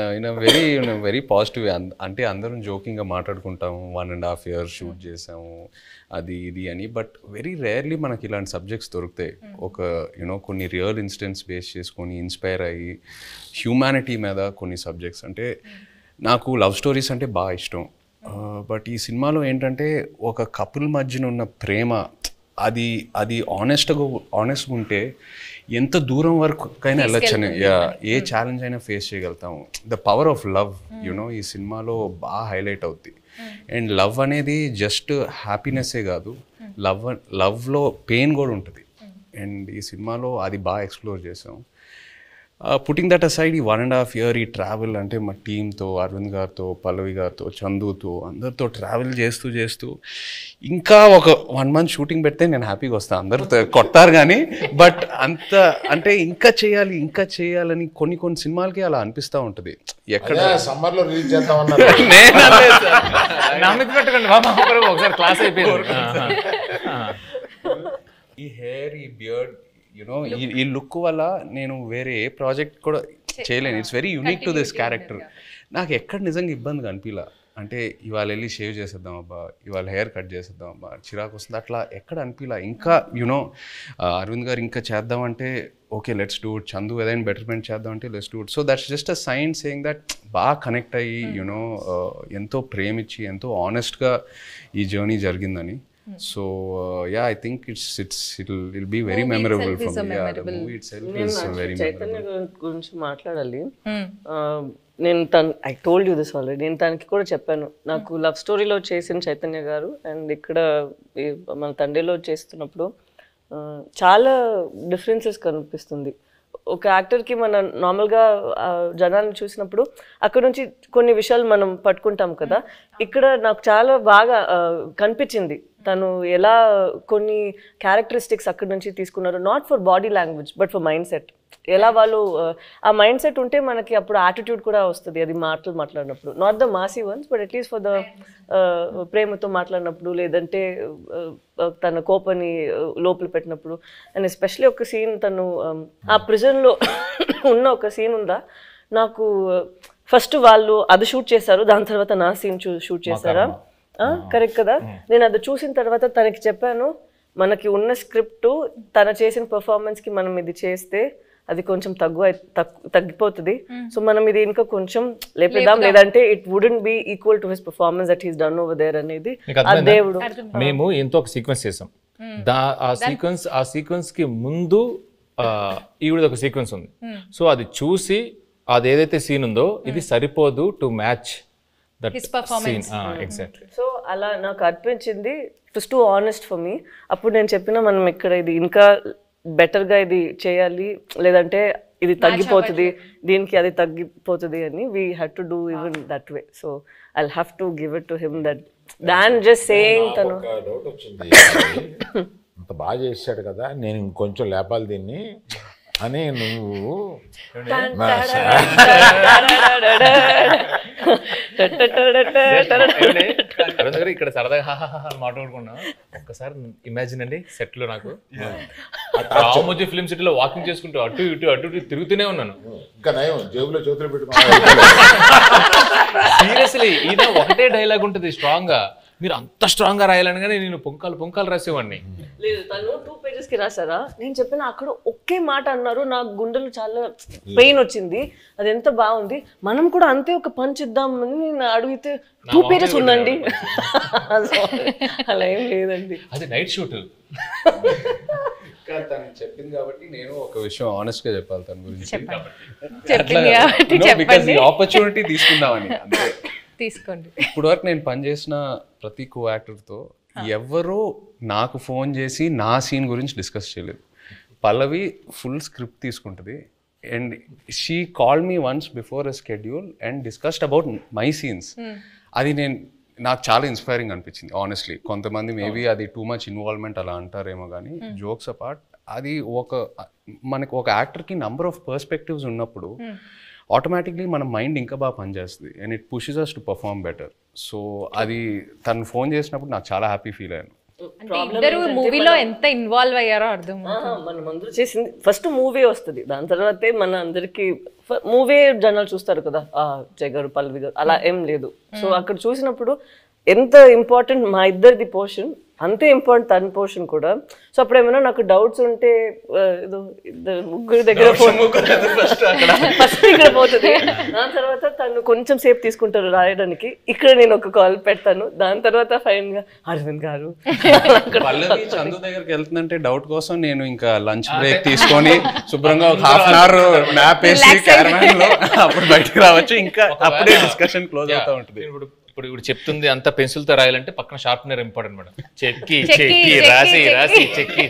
వెరీ పాజిటివ్. అంటే అందరం జోకింగ్గా మాట్లాడుకుంటాము, 1.5 years షూట్ చేసాము అది ఇది అని. బట్ వెరీ రేర్లీ మనకి ఇలాంటి సబ్జెక్ట్స్ దొరుకుతాయి. ఒక కొన్ని రియల్ ఇన్సిడెంట్స్ బేస్ చేసుకొని ఇన్స్పైర్ అయ్యి హ్యూమానిటీ మీద కొన్ని సబ్జెక్ట్స్. అంటే నాకు లవ్ స్టోరీస్ అంటే బాగా ఇష్టం. బట్ ఈ సినిమాలో ఏంటంటే ఒక కపుల్ మధ్యన ఉన్న ప్రేమ అది ఆనెస్ట్గా ఉంటే ఎంత దూరం వరకైనా వెళ్ళొచ్చని, ఏ ఛాలెంజ్ అయినా ఫేస్ చేయగలుగుతాము. ద పవర్ ఆఫ్ లవ్ ఈ సినిమాలో బాగా హైలైట్ అవుద్ది. అండ్ లవ్ అనేది జస్ట్ హ్యాపీనెస్సే కాదు, లవ్లో పెయిన్ కూడా ఉంటుంది. అండ్ ఈ సినిమాలో అది బాగా ఎక్స్ప్లోర్ చేసాం. పుట్టింగ్ దట్ అసైడ్, ఈ 1.5 years ఈ ట్రావెల్ అంటే మా టీంతో, అరవింద్ గారితో, పల్లవి గారితో, చందుతో అందరితో ట్రావెల్ చేస్తూ ఇంకా ఒక 1 month షూటింగ్ పెడితే నేను హ్యాపీగా వస్తాను. అందరితో కొట్టారు కానీ బట్ అంత అంటే ఇంకా చేయాలని కొన్ని సినిమాలకి అలా అనిపిస్తూ ఉంటుంది. ఎక్కడ సమ్మర్లో రిలీజ్ చేద్దామన్నారు. ఒకసారి క్లాస్ అయిపోయింది. ఈ హెయిర్, ఈ బియర్డ్, ఈ లుక్ వల్ల నేను వేరే ఏ ప్రాజెక్ట్ కూడా చేయలేను. It's very unique to this character. నాకు ఎక్కడ నిజంగా ఇబ్బందిగా అనిపించలా. అంటే ఇవాళ వెళ్ళి షేవ్ చేసేద్దాం అబ్బా, ఇవాళ హెయిర్ కట్ చేసేద్దాం అబ్బా, చిరాకు వస్తుంది, అట్లా ఎక్కడ అనిపించలా. ఇంకా అరవింద్ గారు ఇంకా చేద్దామంటే okay let's do it, Chandu ఏదైనా బెటర్మెంట్ చేద్దామంటే let's do it. So that's just a sign saying that బాగా కనెక్ట్ అయ్యి ఎంతో ప్రేమించి ఎంతో ఆనెస్ట్గా ఈ జర్నీ జరిగిందని. So yeah, I think it'll be very memorable for me. Yeah, the movie itself is very Chaitanya గురించి మాట్లాడాలి. నేను I told you this already. నేను తనకి కూడా చెప్పాను, నాకు లవ్ స్టోరీలో చేసిన చైతన్య గారు అండ్ ఇక్కడ మన తండ్రిలో చేస్తున్నప్పుడు చాలా డిఫరెన్సెస్ కనిపిస్తుంది. ఒక యాక్టర్కి మన నార్మల్గా జనాన్ని చూసినప్పుడు అక్కడ నుంచి కొన్ని విషయాలు మనం పట్టుకుంటాం కదా. ఇక్కడ నాకు చాలా బాగా కనిపించింది తను ఎలా కొన్ని క్యారెక్టరిస్టిక్స్ అక్కడి నుంచి తీసుకున్నారు. Not for body language but for mind set. ఎలా వాళ్ళు ఆ మైండ్ సెట్ ఉంటే మనకి అప్పుడు యాటిట్యూడ్ కూడా వస్తుంది. అది మాట్లాడినప్పుడు not the Masih once but at least for the ప్రేమతో మాట్లాడినప్పుడు, లేదంటే తన కోపని లోపల పెట్టినప్పుడు. అండ్ ఎస్పెషలీ ఒక సీన్ తను ఆ ప్రిజన్లో ఉన్న ఒక సీన్ ఉందా, నాకు ఫస్ట్ వాళ్ళు అది షూట్ చేశారు, దాని తర్వాత నా సీన్ షూట్ చేశారా, కరెక్ట్ కదా. నేను అది చూసిన తర్వాత తనకి చెప్పాను, మనకి ఉన్న స్క్రిప్ట్ తన చేసిన పర్ఫార్మెన్స్కి మనం ఇది చేస్తే అది కొంచెం తగ్గిపోతుంది. సో మనం ఇది ఇంకా కొంచెం లేపేద్దాం, లేదంటే it wouldn't be equal to his performance that he's done over there అనేది ఆ దేవుడు. మేము ఎంతో ఒక సీక్వెన్స్ చేసాం. ఆ సీక్వెన్స్ కి ముందు ఈవిడ ఒక సీక్వెన్స్ ఉంది. సో అది చూసి అది ఏదైతే సీన్ ఉందో ఇది సరిపోదు to match that His performance. Scene exactly. So అలా నాకు అనిపించింది it was too honest for me. అప్పుడు నేను చెప్పిన మనం ఇక్కడ ఇది ఇంకా బెటర్గా ఇది చేయాలి, లేదంటే ఇది తగ్గిపోతుంది, దీనికి అది తగ్గిపోతుంది అని we had to do even that way. So I have to give it to him that than just saying తను డౌట్ వచ్చింది, అంత బాగా చేశాడు కదా, నేను ఇంకొంచెం లేపాలి దీన్ని అని నువ్వు అరుణ్ గారు ఇక్కడ సరదాగా మాట్లాడుకున్నా. ఒక్కసారి ఇమాజిన్ అండి, సెట్ లో నాకు రామోజీ ఫిల్మ్ సిటీలో వాకింగ్ చేసుకుంటూ అటు ఇటు తిరుగుతూనే ఉన్నాను. ఇంకా నయం జేబులో చేతులు పెట్టుకున్నా. సీరియస్లీ ఈయన ఒకటే డైలాగ్ ఉంటుంది స్ట్రాంగ్ గా, మీరు అంత స్ట్రాంగ్ గా రాయాలనగానే నేను పొంకాలు రాసేవాడిని. లేదు, తను 2 pages కి రాసారా, నేను చెప్పిన అక్కడ ఒకే మాట అన్నారు, నాకు గుండెలు చాలా పెయిన్ వచ్చింది, అది ఎంత బాగుంది, మనం కూడా అంతే ఒక పంచ్ ఇద్దామని నేను అడిగితే 2 pages ఉందండి. అలా ఏం లేదండి, అది నైట్ షూట్. తను చెప్పింది కాబట్టి నేను ఒక విషయం ఆనెస్ట్ గా చెప్పాలి తన గురించి. చెప్పండి. ఆపర్చునిటీ తీసుకుందామని అంతే. తీసుకోండి. ఇప్పుడు వరకు నేను పనిచేసిన ప్రతి కో యాక్టర్తో ఎవరో నాకు ఫోన్ చేసి నా సీన్ గురించి డిస్కస్ చేయలేదు. పల్లవి ఫుల్ స్క్రిప్ట్ తీసుకుంటుంది and she call me once before a schedule and discussed about my scenes. అది నాకు చాలా ఇన్స్పైరింగ్ అనిపించింది ఆనెస్ట్లీ. కొంతమంది మేబీ అది టూ మచ్ ఇన్వాల్వ్మెంట్ అలా అంటారేమో కానీ జోక్స్ అపార్ట్, అది మనకు ఒక యాక్టర్కి నంబర్ ఆఫ్ పర్స్పెక్టివ్స్ ఉన్నప్పుడు ఆటోమేటిక్లీ మన మైండ్ ఇంకా బాగా పనిచేస్తుంది and it pushes us to perform better. So అది తను ఫోన్ చేసినప్పుడు నాకు చాలా హ్యాపీ ఫీల్ అయ్యాను. ఇద్దరు మూవీలో ఎంత ఇన్వాల్వ్ అయ్యారో అర్థం. మనం అందరూ చేసింది ఫస్ట్ మూవీ వస్తుంది, దాని తర్వాతే మన అందరికి మూవీ జనాలు చూస్తారు కదా, జయ గారు పల్లవి గారు అలా ఏం లేదు. సో అక్కడ చూసినప్పుడు ఎంత ఇంపార్టెంట్ మా ఇద్దరిది పోర్షన్, అంతే ఇంపార్టెంట్ తన పోర్షన్ కూడా. సో అప్పుడు ఏమైనా నాకు డౌట్స్ ఉంటే ఏదో ముగ్గురు దగ్గర ఫస్ట్ ఇక్కడ పోతుంది, దాని తర్వాత తను కొంచెం సేపు తీసుకుంటారు రాయడానికి, ఇక్కడ నేను ఒక కాల్ పెడతాను, దాని తర్వాత ఫైన్ గా అరవింద్ గారు. పల్లవి చందు దగ్గరికి వెళ్తుందంటే డౌట్ కోసం నేను ఇంకా లంచ్ బ్రేక్ తీసుకొని శుభ్రంగా ఒక ½ an hour మ్యాప్ వేసి క్యారవాన్ లో అప్పుడు బయటకు రావచ్చు, ఇంకా అప్పుడే డిస్కషన్ క్లోజ్ అవుతా ఉంటుంది. ఇప్పుడు చెప్తుంది అంత పెన్సిల్ తో రాయాలంటే పక్కన షార్ప్నర్ ఇంపార్టెంట్ మేడం. చెక్కి రాసి చెక్కి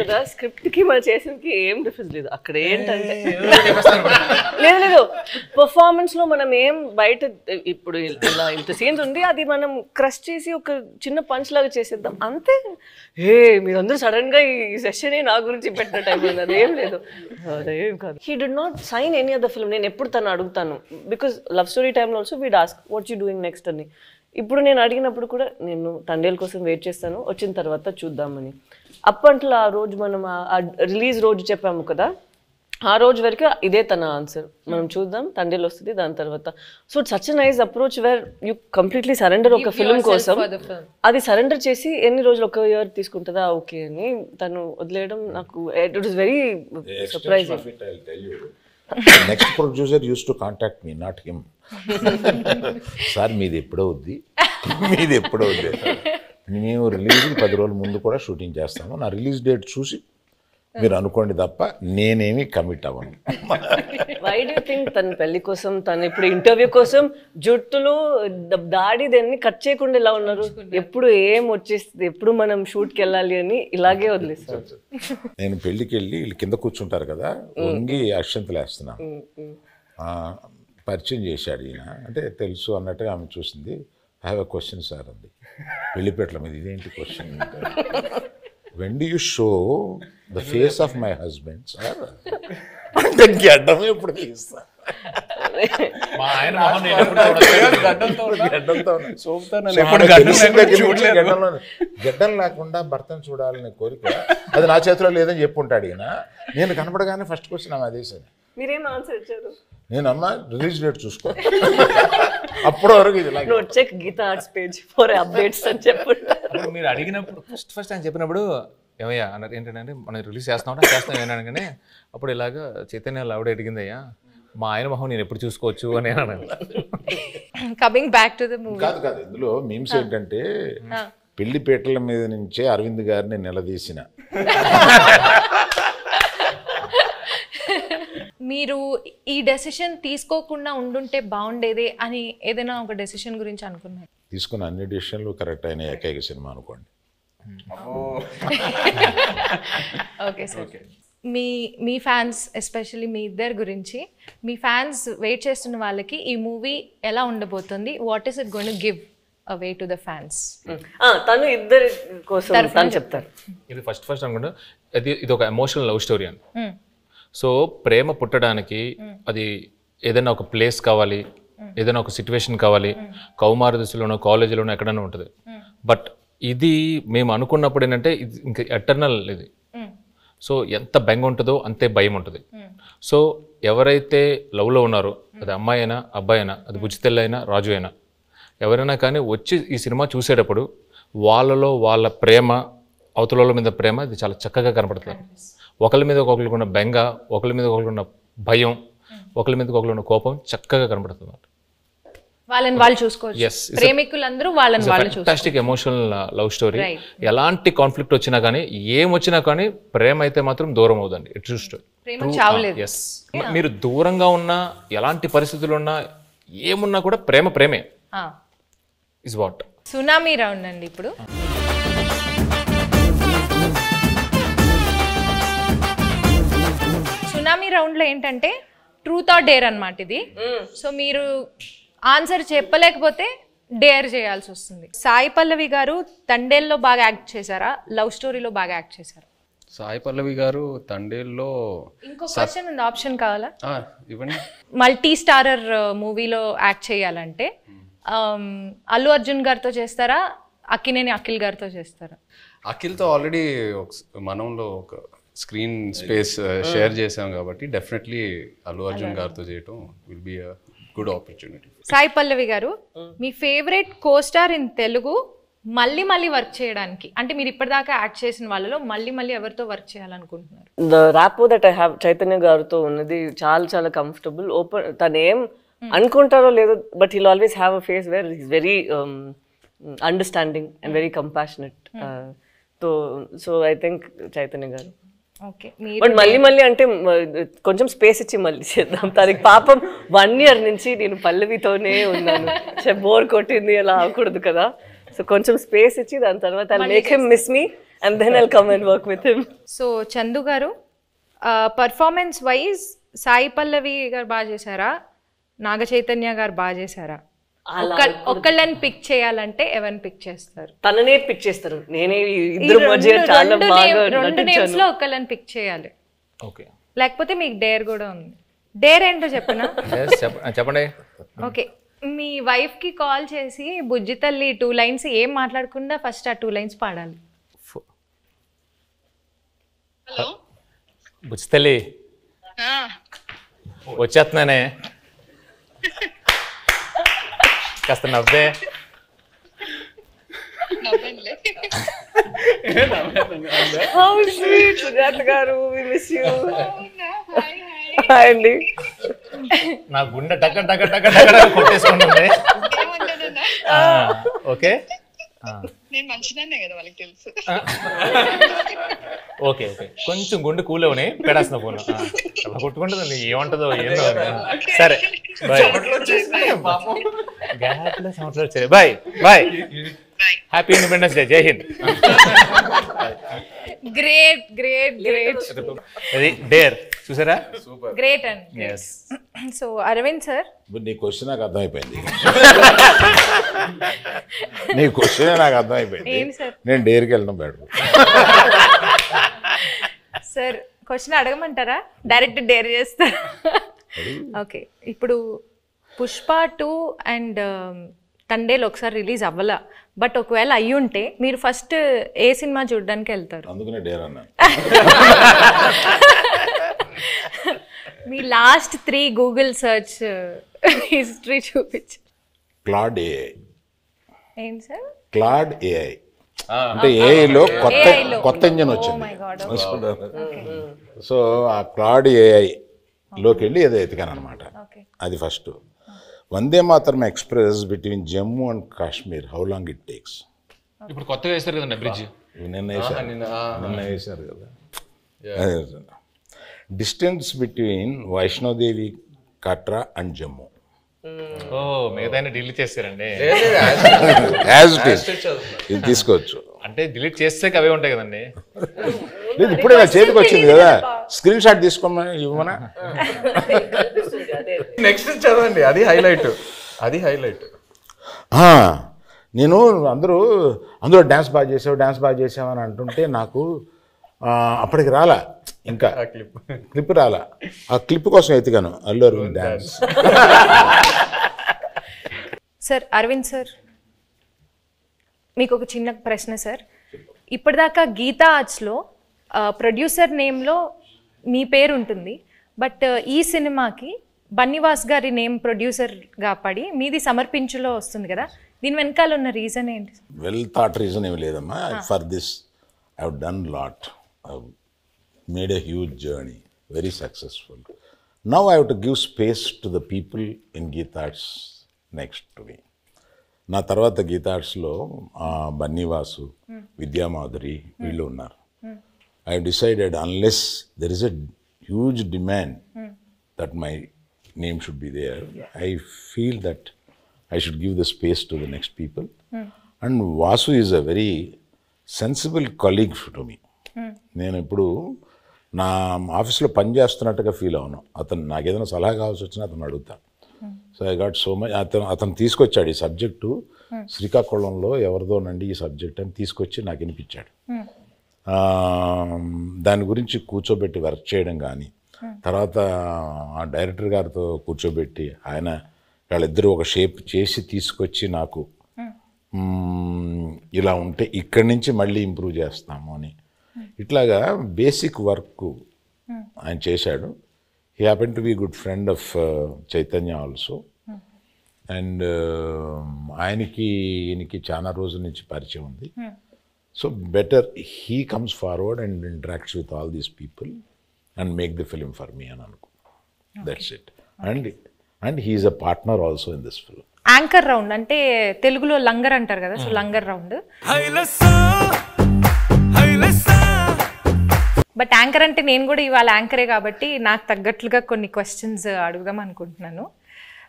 కదా, స్క్రిప్ట్ కి మనం చేసేకి ఏం డిఫరెన్స్ లేదు. అక్కడ ఏంటంటే లేదు పర్ఫార్మెన్స్ లో మనం ఏం బయట ఇప్పుడు ఇలా ఇంత సీన్స్ ఉంది, అది మనం క్రష్ చేసి ఒక చిన్న పంచ్ లాగా చేసేద్దాం అంతే. మీరందరూ సడన్ గా ఈ సెషన్ నా గురించి పెట్టిన టైం ఉంది, అదేం లేదు, అదేం కాదు. He did not sign any other film. నేను ఎప్పుడు తను అడుగుతాను, బికాస్ లవ్ స్టోరీ టైంలో also we'd ask what you doing next అని. ఇప్పుడు నేను అడిగినప్పుడు కూడా నేను తండేల కోసం వెయిట్ చేస్తాను, వచ్చిన తర్వాత చూద్దామని. అప్పట్లో ఆ రోజు మనం రిలీజ్ రోజు చెప్పాము కదా, ఆ రోజు వరకు ఇదే తన ఆన్సర్, మనం చూద్దాం తండేలు వస్తుంది దాని తర్వాత. So such nice approach where you completely surrender ఒక ఫిల్మ్ కోసం. అది సరెండర్ చేసి ఎన్ని రోజులు, 1 year తీసుకుంటుందా ఓకే అని తను వదిలేయడం నాకు it was very surprising. Next producer use to contact me, not him. Sir మీది ఎప్పుడవుద్ది, మేము రిలీజ్కి 10 రోజుల ముందు కూడా షూటింగ్ చేస్తాము, నా రిలీజ్ డేట్ చూసి మీరు అనుకోండి తప్ప నేనేమి కమిట్ అవ్వను. వై డూ థింక్ తన పెళ్లి కోసం, తను ఇప్పుడు ఇంటర్వ్యూ కోసం జుట్టులు దాడి దాన్ని కట్ చేయకుండా ఇలా ఉన్నారు? ఎప్పుడు ఏం వచ్చేస్తుంది, ఎప్పుడు మనం షూట్కి వెళ్ళాలి అని ఇలాగే వదిలేస్తారు. నేను పెళ్ళికి వెళ్ళి వీళ్ళు కింద కూర్చుంటారు కదా, వంగి అక్షంతలు వేస్తున్నాను. పరిచయం చేశాడు ఈయన, అంటే తెలుసు అన్నట్టుగా ఆమె చూసింది. I have a question sir అంది, పెళ్లిపేటల మీద. ఇదేంటి question? when do you show the face of my husband sir? అంటే గడ్డం ఎప్పుడు తీస్తా, గడ్డం లేకుండా భర్తను చూడాలనే కోరిక అది నా చేతిలో లేదని చెప్పుంటాడు ఈయన. నేను కనపడగానే ఫస్ట్ క్వశ్చన్ ఆమె అదేసాను. మీరేం ఆన్సర్ ఇచ్చారు? నేను అమ్మ రిలీజ్ డేట్ చూసుకో, అప్పటి వరకు check Geetha Arts page for updates అని చెప్పుంటారు. మీరు అడిగినప్పుడు ఫస్ట్ ఆయన చెప్పినప్పుడు ఏమయ్యా అన్నారు, ఏంటంటే మనం రిలీజ్ చేస్తాం ఏమన్నాను, అప్పుడు ఇలాగా చైతన్య ఆవిడ అడిగిందయ్యా మా ఆయన మొహం నేను ఎప్పుడు చూసుకోవచ్చు అని అన్నాను. Coming back to the movie. కాదు ఇందులో మీమ్స్ ఏంటంటే పెళ్లిపేటల మీద నుంచే అరవింద్ గారిని నిలదీసిన. మీ మీరు ఈ డెసిషన్ తీసుకోకుండా ఉండుంటే బాగుండేది అని ఏదైనా ఒక డెసిషన్ గురించి అనుకున్నారు? తీసుకున్న అన్ని డిసిషన్లు కరెక్ట్ అయిన ఏకైక సినిమా అనుకోండి. ఓకే సార్, మీ ఫ్యాన్స్ ఎస్పెషల్లీ మీ ఇద్దరు గురించి, మీ ఫ్యాన్స్ వెయిట్ చేస్తున్న వాళ్ళకి ఈ మూవీ ఎలా ఉండబోతుంది, what is it going to give away to the fans? తను ఇద్దరి కోసం తను చెప్తారు. ఇది ఫస్ట్ అనుకుంటా ఇది ఒక ఎమోషనల్ లవ్ స్టోరీ అని. సో ప్రేమ పుట్టడానికి అది ఏదైనా ఒక ప్లేస్ కావాలి, ఏదైనా ఒక సిచ్యువేషన్ కావాలి, కౌమార దశలోనో కాలేజీలోనో ఎక్కడైనా ఉంటుంది. బట్ ఇది మేము అనుకున్నప్పుడు ఏంటంటే ఇది ఇంకా ఎటర్నల్ ఇది. సో ఎంత బెంగ ఉంటుందో అంతే భయం ఉంటుంది. సో ఎవరైతే లవ్లో ఉన్నారో, అది అమ్మాయి అయినా అబ్బాయి అయినా, అది బుజ్జితెల్లి అయినా రాజు అయినా, ఎవరైనా కానీ వచ్చి ఈ సినిమా చూసేటప్పుడు వాళ్ళలో వాళ్ళ ప్రేమ, అవతల మీద ప్రేమ ఇది చాలా చక్కగా కనపడుతుంది. ఒకరి మీద ఒకరికి ఉన్న బెంగ, ఒకరి మీద ఒకరికి ఉన్న భయం, ఒకరి మీద ఒకరికి ఉన్న కోపం చక్కగా కనపడుతుంది. వాళ్ళని వాళ్ళు చూసుకోవచ్చు, ప్రేమికులందరూ వాళ్ళని వాళ్ళు చూసుకోవచ్చు. Fantastic emotional love story. ఎలాంటి కాన్ఫ్లిక్ట్ వచ్చినా కానీ, ఏం వచ్చినా కానీ ప్రేమ అయితే మాత్రం దూరం అవుదండి. It true story. ప్రేమ చావలేదు. ఎస్, మీరు దూరంగా ఉన్నా, ఎలాంటి పరిస్థితులు ఉన్నా, ఏమున్నా కూడా ప్రేమే ఇస్ వాట్. సునామీ రౌండ్ అండి ఇప్పుడు. సునామీ రౌండ్లో ఏంటంటే ట్రూత్ ఆర్ డేర్ అన్నమాట ఇది. సో మీరు ఆన్సర్ చెప్పలేకపోతే డేర్ చేయాల్సి వస్తుంది. సాయి పల్లవి గారు తండేల్లో బాగా యాక్ట్ చేశారా, లవ్ స్టోరీలో బాగా యాక్ట్ చేశారా? సాయి పల్లవి గారు తండేల్లో ఇంకో క్వశ్చన్ ఉంది, ఆప్షన్ కావాలా? ఇవ్వండి. మల్టీ స్టారర్ మూవీలో యాక్ట్ చేయాలంటే అల్లు అర్జున్ గారితో చేస్తారా, అక్కినేని అఖిల్ గారితో చేస్తారా? అఖిల్తో ఆల్రెడీ మనంలో ఒక స్క్రీన్ స్పేస్ షేర్ చేసాం కాబట్టి డెఫినెట్లీ అల్లు అర్జున్ గారితో చేయటం will be a good opportunity. Sai Pallavi గారు, మీ ఫేవరెట్ కోస్టార్ ఇన్ తెలుగు మళ్ళీ వర్క్ చేయడానికి, అంటే మీరు ఇప్పటిదాకా యాక్ట్ చేసిన వాళ్ళలో మళ్ళీ ఎవరితో వర్క్ చేయాలనుకుంటున్నారు? The rapport that I have Chaitanya గారితో ఉన్నది చాలా కంఫర్టబుల్. ఓపెన్, తను ఏం అనుకుంటారో లేదో, but he'll always have a phase where he's very understanding and very compassionate. So I think Chaitanya గారు. ఓకే, బట్ మళ్ళీ అంటే కొంచెం స్పేస్ ఇచ్చి మళ్ళీ చేద్దాం. తనకి పాపం 1 year నుంచి నేను పల్లవితోనే ఉన్నాను, బోర్ కొట్టింది, అలా అవ్వకూడదు కదా. సో కొంచెం స్పేస్ ఇచ్చి దాని తర్వాత I'll make him miss me and then I'll come and work with him. So Chandu గారు, పర్ఫార్మెన్స్ వైజ్ సాయి పల్లవి గారు బాగా చేశారా, నాగ చైతన్య గారు బాగా చేశారా? ఒక్కళ్ళని పిక్ చేయాలంటే ఎవరిని పిక్ చేస్తారు? తననే పిక్ చేస్తారు. నేనే ఇద్దరు మధ్య చాలా బాగా రెండు నేమ్స్ లో ఒక్కళ్ళని పిక్ చేయాలి. ఓకే, లేకపోతే మీకు డేర్ కూడా ఉంది. డేర్ ఏంటో చెప్పనా? చెప్పండి. ఓకే, మీ వైఫ్ కి కాల్ చేసి బుజ్జి తల్లి 2 lines ఏం మాట్లాడకుండా ఫస్ట్ ఆ 2 lines పాడాలి. హలో బుజ్జితల్లి, వచ్చేస్తున్నానే, కాస్త నవ్వే. నవ్వండి. How sweet, సుజాత గారు, we miss you. హాయ్ అండి. నా గుండె టక కొట్టేసుకుంటుంది. ఓకే, నేను మంచిదాన్నే కదా, వాళ్ళకి తెలుసు. ఓకే, కొంచెం గుండె కూలేవని పెడేస్తున్న ఫోన్ కొట్టుకుంటుందండి, ఏమంటుందో ఏందో. సరే, bye. Bye. Happy independence day. Jai Hind. Great. అది డేర్ చూసారా? గ్రేట్ అండి. సో అరవింద్ సార్, నీ క్వశ్చన్ నాకు అర్థమైపోయింది. నీ క్వశ్చనే నాకు అర్థమైపోయింది. నేను డేర్కి వెళ్ళడం బెటర్. సార్ క్వశ్చన్ అడగమంటారా, డైరెక్ట్ డేర్ చేస్తారా? ఓకే, ఇప్పుడు పుష్ప 2 అండ్ తండేలు ఒకసారి రిలీజ్ అవ్వాల, బట్ ఒకవేళ అయ్యి ఉంటే మీరు ఫస్ట్ ఏ సినిమా చూడడానికి వెళ్తారు? అందుకనే డేర్ అన్నా. మీ లాస్ట్ 3 గూగుల్ సర్చ్ హిస్టరీ చూపించు. Claude AI. ఏంటి సార్? క్లాడ్ ఏఐ అంటే ఏఐలో కొత్త ఇంజన్ వచ్చింది. సో ఆ క్లాడ్ ఏఐ లోకి వెళ్ళి ఏదో ఎతికాను అనమాట. అది first. Vande Mataram express between Jammu and Kashmir, how long it takes? ఇప్పుడు కొత్తగా వేస్తారు కదండి బ్రిడ్జ్. నిన్న వేశారు కదా. Distance between Vaishno Devi Katra and Jammu. ఓ మిగతా డిలీట్ చేస్తారండి. యాజ్ ఇట్ ఈస్ ఇది తీసుకోవచ్చు. అంటే డిలీట్ చేస్తే అవే ఉంటాయి కదండి. లేదు ఇప్పుడే నా చేతికి వచ్చింది కదా, స్క్రీన్ షాట్ తీసుకోమని ఇవ్వమనా. నెక్స్ట్ చదవండి, అది హైలైట్. నేను అందులో డ్యాన్స్ బాగా చేసావు అని అంటుంటే నాకు అప్పటికి రాలా, ఇంకా క్లిప్ రాలా. ఆ క్లిప్ కోసం ఎత్తిగాను Allu Aravind dance. Sir Arvind sir, మీకు ఒక చిన్న ప్రశ్న సార్. ఇప్పటిదాకా గీతా ఆర్ట్స్లో ప్రొడ్యూసర్ నేమ్లో మీ పేరు ఉంటుంది, బట్ ఈ సినిమాకి బన్నీవాస్ గారి నేమ్ ప్రొడ్యూసర్గా పడి మీది సమర్పించులో వస్తుంది కదా, దీని వెనకాల ఉన్న రీజన్ ఏంటి? వెల్ థాట్ రీజన్ ఏమి లేదమ్మా. For this I have done lot, I have made a huge journey, very successful. Now I have to give space to the people in Geetha Arts next to me. నా తర్వాత గీతా ఆర్ట్స్లో బన్నీవాసు, విద్యామాధురి వీళ్ళు ఉన్నారు. I have decided unless there is a huge demand that my name should be there, I feel that I should give the space to the next people. And Vasu is a very sensible colleague to me. నేను ఇప్పుడు నా ఆఫీస్లో పని చేస్తున్నట్టుగా ఫీల్ అవును. అతను నాకు ఏదైనా సలహా కావాల్సి వచ్చినా అతను అడుగుతా. So I got so much. అతను తీసుకొచ్చాడు ఈ సబ్జెక్టు, శ్రీకాకుళంలో ఎవరిదోనండి ఈ సబ్జెక్ట్ అని తీసుకొచ్చి నాకు వినిపించాడు. దాని గురించి కూర్చోబెట్టి వర్క్ చేయడం కానీ, తర్వాత ఆ డైరెక్టర్ గారితో కూర్చోబెట్టి ఆయన వాళ్ళిద్దరూ ఒక షేప్ చేసి తీసుకొచ్చి నాకు ఇలా ఉంటే ఇక్కడి నుంచి మళ్ళీ ఇంప్రూవ్ చేస్తాము అని ఇట్లాగా బేసిక్ వర్క్ ఆయన చేశాడు. He happen to be good friend of Chaitanya also. And ఈయనకి చాలా రోజుల నుంచి పరిచయం ఉంది. So better he comes forward and interacts with all these people and make the film for me అని అనుకో. That's it. And he's a partner also in this film. Anchor round అంటే తెలుగులో లంగర్ అంటారు కదా, సో లంగర్ రౌండ్. బట్ యాంకర్ అంటే నేను కూడా ఇవాళ యాంకరే కాబట్టి నాకు తగ్గట్లుగా కొన్ని క్వశ్చన్స్ అడుగుదాం అనుకుంటున్నాను.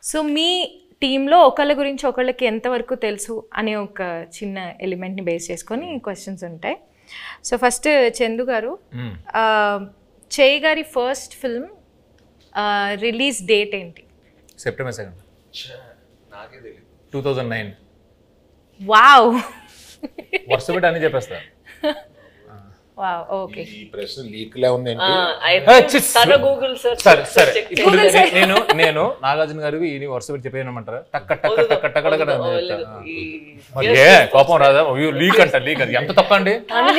సో మీ టీంలో ఒకళ్ళ గురించి ఒకళ్ళకి ఎంతవరకు తెలుసు అనే ఒక చిన్న ఎలిమెంట్ని బేస్ చేసుకొని క్వశ్చన్స్ ఉంటాయి. సో ఫస్ట్ చందు గారు, చేయి గారి ఫస్ట్ ఫిల్మ్ రిలీజ్ డేట్ ఏంటి? సెప్టెంబర్ 2, 2009. వావ్, వరుస పెట్టి అన్ని చెప్పేస్తా. Wow, okay. ఈ ప్రశ్న లీక్లే ఉంది. సరే ఇప్పుడు నేను నాగార్జున గారికి ఈ వరుస పెట్టి చెప్పేయమంటారా? టక్క టక్క టక్క టక్క కోపం రాదా? లీక్ అంట, లీక్ అది ఎంత తప్ప అండి.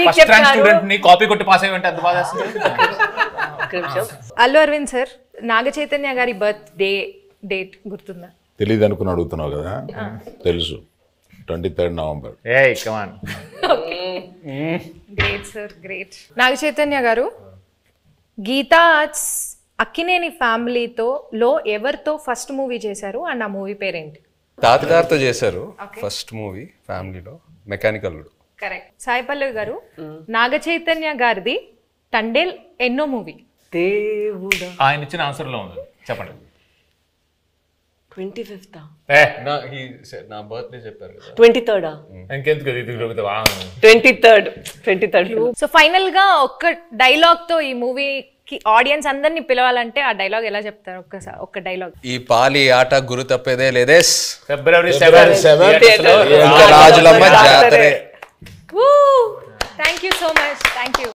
ఫస్ట్ ర్యాంక్ స్టూడెంట్ ని కాపీ కొట్టి పాస్ అయ్యి ఎంత బాధ. అల్లు అరవింద్ సార్, నాగ చైతన్య గారి బర్త్ డేట్ గుర్తుందా? తెలీదు అనుకుని అడుగుతున్నావు కదా, తెలుసు. 23rd November. ఏయ్ come on. Great sir, great. Naga Chaitanya గారు, గీతా ఆర్ట్స్ అక్కినేని ఫ్యామిలీతో ఎవరితో ఫస్ట్ మూవీ చేశారు అండ్ ఆ మూవీ పేరేంటి? తాతగారితో చేశారు ఫస్ట్ మూవీ ఫ్యామిలీలో, మెకానికల్. కరెక్ట్. సాయి పల్లవి గారు, నాగ చైతన్య గారిది తండేల్ ఎన్నో మూవీ? దేవుడా, ఆయన ఇచ్చిన ఆన్సర్ లో ఉంది, చెప్పండి. 25th. నా బర్త్డే చెప్పారు కదా, 23rd. ఇంకెందుకు 23rd. సో ఫైనల్ గా ఒక్క డైలాగ్ తో ఈ మూవీకి ఆడియన్స్ అందరినీ పిలవాలంటే ఆ డైలాగ్ ఎలా చెప్తారు? ఒక్కసారి ఒక్క డైలాగ్. ఈ పాలి ఆట గురు తప్పేదే లేదేస్, February 7 రాజులమ్మ జాతరే. Thank you so much, thank you.